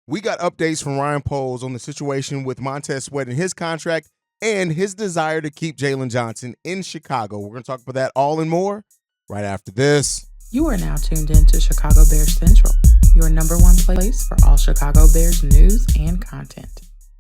we got updates from Ryan Poles on the situation with Montez Sweat and his contract and his desire to keep Jaylon Johnson in Chicago. We're going to talk about that all and more right after this. You are now tuned in to Chicago Bears Central, your number one place for all Chicago Bears news and content.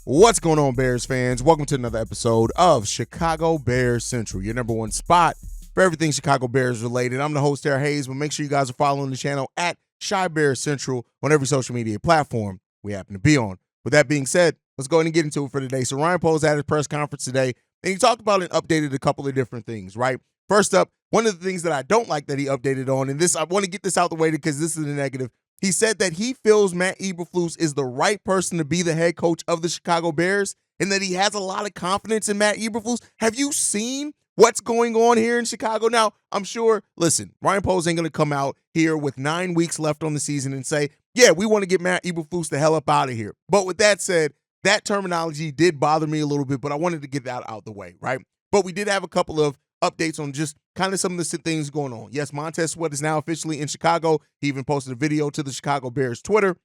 What's going on, Bears fans? Welcome to another episode of Chicago Bears Central, your number one spot for everything Chicago Bears related. I'm the host, Haize, but make sure you guys are following the channel at Chi Bears Central on every social media platform we happen to be on. With that being said, let's go ahead and get into it for today. So Ryan Poles had his press conference today, and he talked about and updated a couple of different things, right? First up, one of the things that I don't like that he updated on, and this I want to get this out the way because this is the negative. He said that he feels Matt Eberflus is the right person to be the head coach of the Chicago Bears and that he has a lot of confidence in Matt Eberflus. Have you seen what's going on here in Chicago? Now, I'm sure, listen, Ryan Poles ain't going to come out here with 9 weeks left on the season and say, yeah, we want to get Matt Eberflus the hell up out of here. But with that said, that terminology did bother me a little bit, but I wanted to get that out the way, right? But we did have a couple of updates on just kind of some of the things going on. Yes, Montez Sweat is now officially in Chicago. He even posted a video to the Chicago Bears Twitter.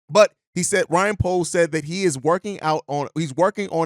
But he said, Ryan Poles said that he's working on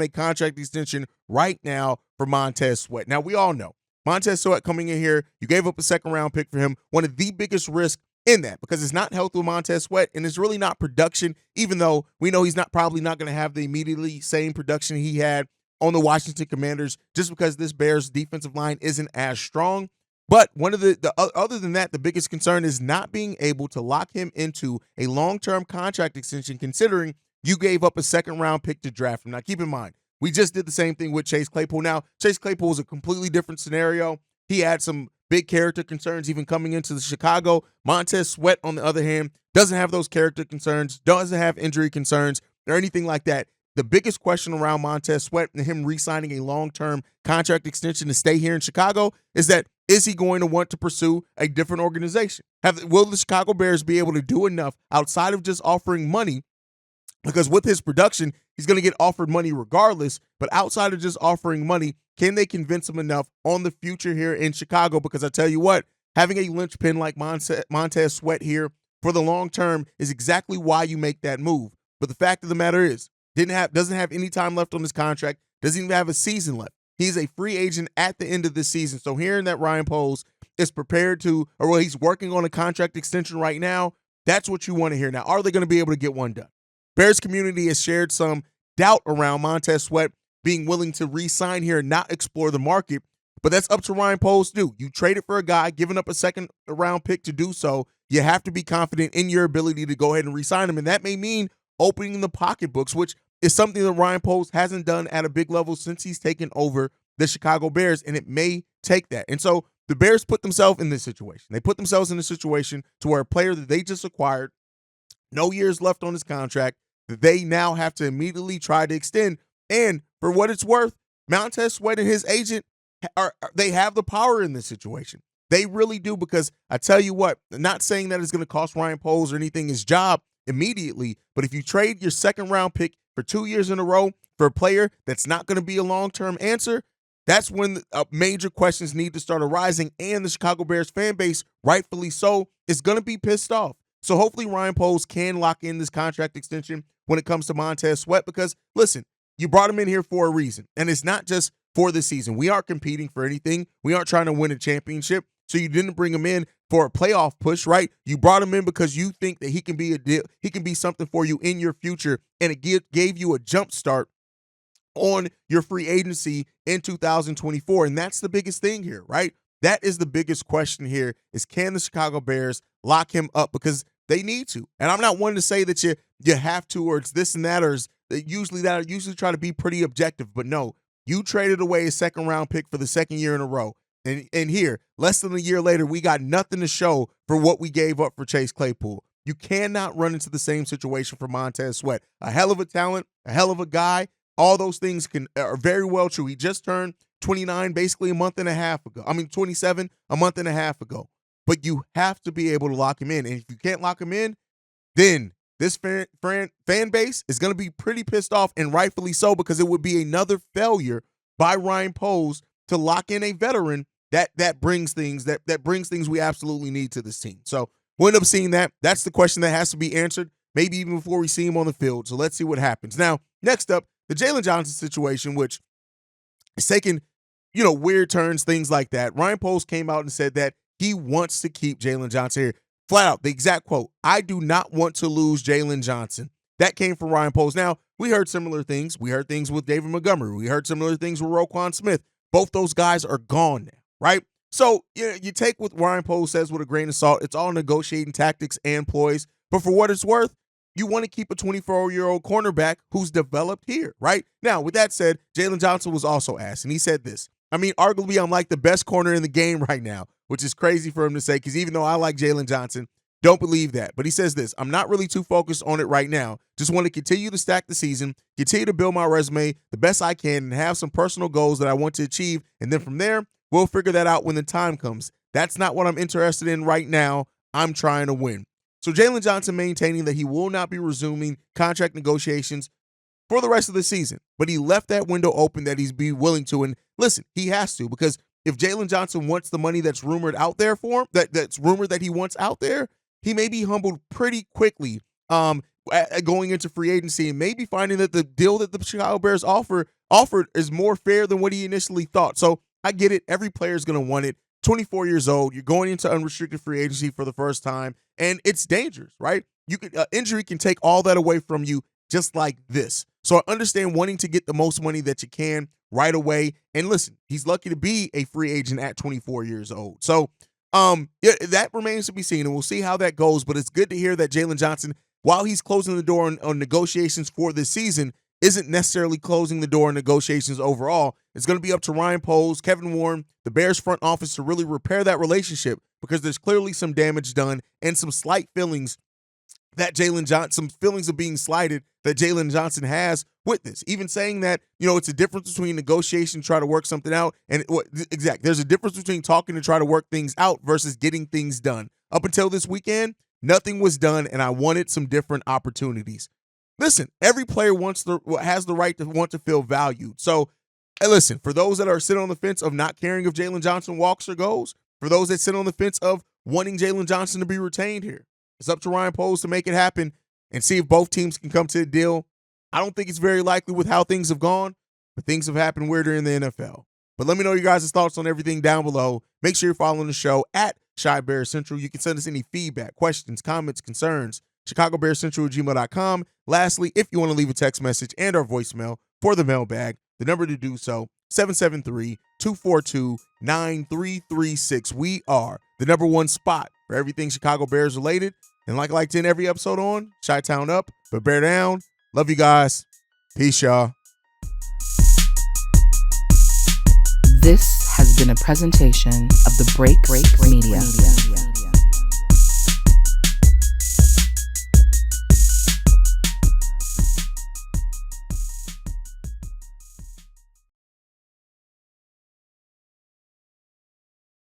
a contract extension right now for Montez Sweat. Now, we all know Montez Sweat coming in here, you gave up a second-round pick for him, one of the biggest risks in that because it's not health with Montez Sweat and it's really not production, even though we know he's probably not going to have the immediately same production he had on the Washington Commanders just because this Bears defensive line isn't as strong. But one of the other than that, the biggest concern is not being able to lock him into a long-term contract extension considering you gave up a second-round pick to draft him. Now, keep in mind, we just did the same thing with Chase Claypool. Now, Chase Claypool is a completely different scenario. He had some big character concerns even coming into the Chicago. Montez Sweat, on the other hand, doesn't have those character concerns, doesn't have injury concerns or anything like that. The biggest question around Montez Sweat and him re-signing a long-term contract extension to stay here in Chicago is that is he going to want to pursue a different organization? Will the Chicago Bears be able to do enough outside of just offering money? Because with his production, he's going to get offered money regardless. But outside of just offering money, can they convince him enough on the future here in Chicago? Because I tell you what, having a linchpin like Montez Sweat here for the long term is exactly why you make that move. But the fact of the matter is, doesn't have any time left on his contract, doesn't even have a season left. He's a free agent at the end of this season. So hearing that Ryan Poles is prepared to, or well, he's working on a contract extension right now, that's what you want to hear. Now, are they going to be able to get one done? Bears community has shared some doubt around Montez Sweat being willing to re-sign here and not explore the market, but that's up to Ryan Poles to do. You traded for a guy, giving up a second-round pick to do so. You have to be confident in your ability to go ahead and re-sign him, and that may mean opening the pocketbooks, which is something that Ryan Poles hasn't done at a big level since he's taken over the Chicago Bears, and it may take that. And so the Bears put themselves in this situation. They put themselves in a situation to where a player that they just acquired, no years left on his contract, that they now have to immediately try to extend. And for what it's worth, Montez Sweat and his agent, they have the power in this situation. They really do, because I tell you what, not saying that it's going to cost Ryan Poles or anything his job immediately, but if you trade your second-round pick for 2 years in a row for a player that's not going to be a long-term answer, that's when major questions need to start arising, and the Chicago Bears fan base, rightfully so, is going to be pissed off. So hopefully Ryan Poles can lock in this contract extension when it comes to Montez Sweat because, listen, you brought him in here for a reason, and it's not just for this season. We aren't competing for anything. We aren't trying to win a championship, so you didn't bring him in for a playoff push, right? You brought him in because you think that he can be a deal, he can be something for you in your future, and it gave you a jump start on your free agency in 2024, and that's the biggest thing here, right? That is the biggest question here is, can the Chicago Bears lock him up? Because they need to. And I'm not one to say that you have to, or it's this and that, or usually try to be pretty objective. But no, you traded away a second-round pick for the second year in a row. And here, less than a year later, we got nothing to show for what we gave up for Chase Claypool. You cannot run into the same situation for Montez Sweat. A hell of a talent, a hell of a guy. All those things are very well true. He just turned 29 basically a month and a half ago. 27 a month and a half ago. But you have to be able to lock him in. And if you can't lock him in, then this fan base is going to be pretty pissed off, and rightfully so, because it would be another failure by Ryan Poles to lock in a veteran that brings things we absolutely need to this team. So we'll end up seeing that. That's the question that has to be answered. maybe even before we see him on the field. So let's see what happens. Now, next up, the Jaylon Johnson situation, which is taking, weird turns, things like that. Ryan Poles came out and said that he wants to keep Jaylon Johnson here. Flat out, the exact quote, "I do not want to lose Jaylon Johnson." That came from Ryan Poles. Now, we heard similar things. We heard things with David Montgomery. We heard similar things with Roquan Smith. Both those guys are gone now, right? So you take what Ryan Poles says with a grain of salt. It's all negotiating tactics and ploys. But for what it's worth, you want to keep a 24-year-old cornerback who's developed here, right? Now, with that said, Jaylon Johnson was also asked, and he said this. I mean, arguably, I'm like the best corner in the game right now, which is crazy for him to say, because even though I like Jaylon Johnson, don't believe that. But he says this: "I'm not really too focused on it right now. Just want to continue to stack the season, continue to build my resume the best I can, and have some personal goals that I want to achieve. And then from there, we'll figure that out when the time comes. That's not what I'm interested in right now. I'm trying to win." So Jaylon Johnson maintaining that he will not be resuming contract negotiations for the rest of the season. But he left that window open that he's be willing to. And listen, he has to, because if Jaylon Johnson wants the money that's rumored out there for him, that's rumored that he wants out there, he may be humbled pretty quickly going into free agency, and maybe finding that the deal that the Chicago Bears offered is more fair than what he initially thought. So I get it. Every player is going to want it. 24 years old, you're going into unrestricted free agency for the first time, and it's dangerous, right? You could injury can take all that away from you just like this. So I understand wanting to get the most money that you can right away. And listen, he's lucky to be a free agent at 24 years old. So that remains to be seen, and we'll see how that goes. But it's good to hear that Jaylon Johnson, while he's closing the door on negotiations for this season, isn't necessarily closing the door on negotiations overall. It's going to be up to Ryan Poles, Kevin Warren, the Bears front office to really repair that relationship, because there's clearly some damage done and some slight feelings that Jaylon Johnson, some feelings of being slighted that Jaylon Johnson has with this. Even saying that, it's a difference between negotiation, try to work something out, and there's a difference between talking to try to work things out versus getting things done. Up until this weekend, nothing was done, and I wanted some different opportunities. Listen, every player has the right to want to feel valued. So, listen, for those that are sitting on the fence of not caring if Jaylon Johnson walks or goes, for those that sit on the fence of wanting Jaylon Johnson to be retained here, it's up to Ryan Poles to make it happen and see if both teams can come to a deal. I don't think it's very likely with how things have gone, but things have happened weirder in the NFL. But let me know your guys' thoughts on everything down below. Make sure you're following the show at Shy Bears Central. You can send us any feedback, questions, comments, concerns, ChicagoBearsCentral@gmail.com. Lastly, if you want to leave a text message and our voicemail for the mailbag, the number to do so, 773-242-9336. We are the number one spot for everything Chicago Bears related. And like I like to end every episode on, Chi-Town up, but bear down. Love you guys. Peace, y'all. This has been a presentation of the Break Media.